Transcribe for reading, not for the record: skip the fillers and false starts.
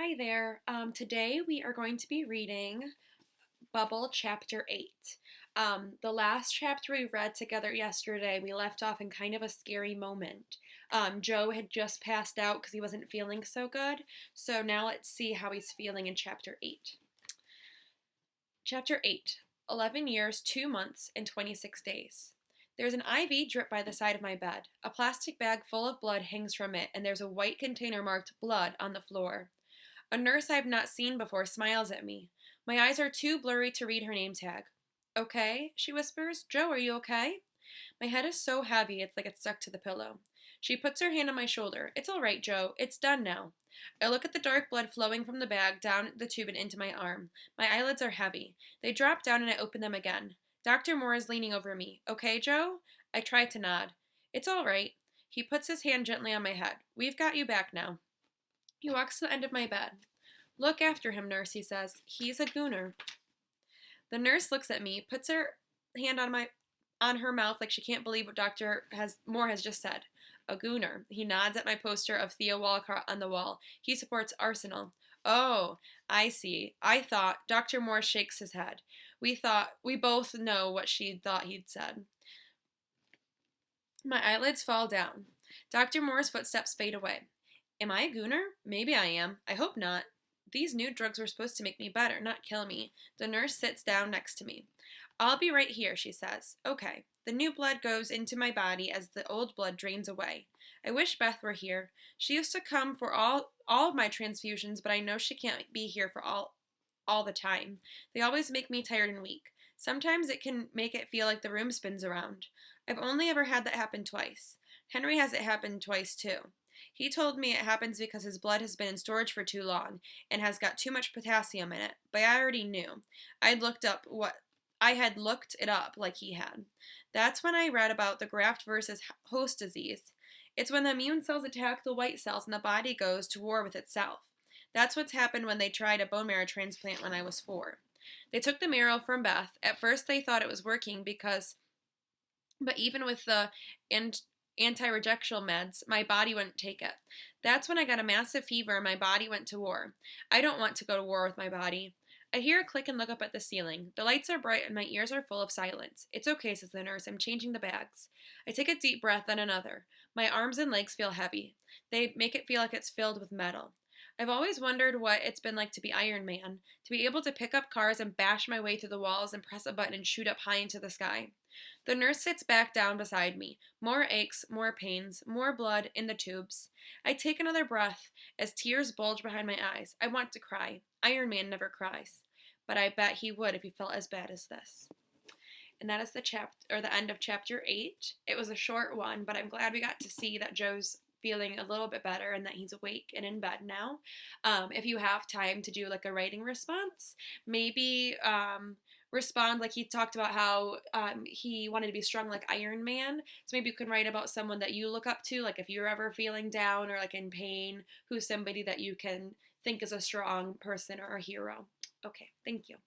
Hi there. Today we are going to be reading Bubble Chapter 8. The last chapter we read together yesterday, we left off in kind of a scary moment. Joe had just passed out because he wasn't feeling so good, so now let's see how he's feeling in Chapter 8. Chapter 8, 11 years, 2 months, and 26 days. There's an IV drip by the side of my bed. A plastic bag full of blood hangs from it, and there's a white container marked blood on the floor. A nurse I've not seen before smiles at me. My eyes are too blurry to read her name tag. Okay, she whispers. Joe, are you okay? My head is so heavy it's like it's stuck to the pillow. She puts her hand on my shoulder. It's all right, Joe. It's done now. I look at the dark blood flowing from the bag down the tube and into my arm. My eyelids are heavy. They drop down and I open them again. Dr. Moore is leaning over me. Okay, Joe? I try to nod. It's all right. He puts his hand gently on my head. We've got you back now. He walks to the end of my bed. Look after him, nurse, he says. He's a gooner. The nurse looks at me, puts her hand on her mouth like she can't believe what Moore has just said. A gooner. He nods at my poster of Theo Walcott on the wall. He supports Arsenal. Oh, I see. I thought. Dr. Moore shakes his head. We both know what she thought he'd said. My eyelids fall down. Dr. Moore's footsteps fade away. Am I a gooner? Maybe I am. I hope not. These new drugs were supposed to make me better, not kill me. The nurse sits down next to me. I'll be right here, she says. Okay. The new blood goes into my body as the old blood drains away. I wish Beth were here. She used to come for all of my transfusions, but I know she can't be here for all the time. They always make me tired and weak. Sometimes it can make it feel like the room spins around. I've only ever had that happen twice. Henry has it happen twice, too. He told me it happens because his blood has been in storage for too long and has got too much potassium in it, but I already knew. I had looked it up like he had. That's when I read about the graft versus host disease. It's when the immune cells attack the white cells and the body goes to war with itself. That's what's happened when they tried a bone marrow transplant when I was 4. They took the marrow from Beth. At first they thought it was working but even with the anti-rejection meds, my body wouldn't take it. That's when I got a massive fever and my body went to war. I don't want to go to war with my body. I hear a click and look up at the ceiling. The lights are bright and my ears are full of silence. It's okay, says the nurse. I'm changing the bags. I take a deep breath, then another. My arms and legs feel heavy. They make it feel like it's filled with metal. I've always wondered what it's been like to be Iron Man, to be able to pick up cars and bash my way through the walls and press a button and shoot up high into the sky. The nurse sits back down beside me. More aches, more pains, more blood in the tubes. I take another breath as tears bulge behind my eyes. I want to cry. Iron Man never cries. But I bet he would if he felt as bad as this. And that is the end of chapter 8. It was a short one, but I'm glad we got to see that Joe's feeling a little bit better and that he's awake and in bed now. If you have time to do like a writing response, maybe respond like he talked about how he wanted to be strong like Iron Man. So maybe you can write about someone that you look up to, like if you're ever feeling down or like in pain, who's somebody that you can think is a strong person or a hero. Okay, thank you.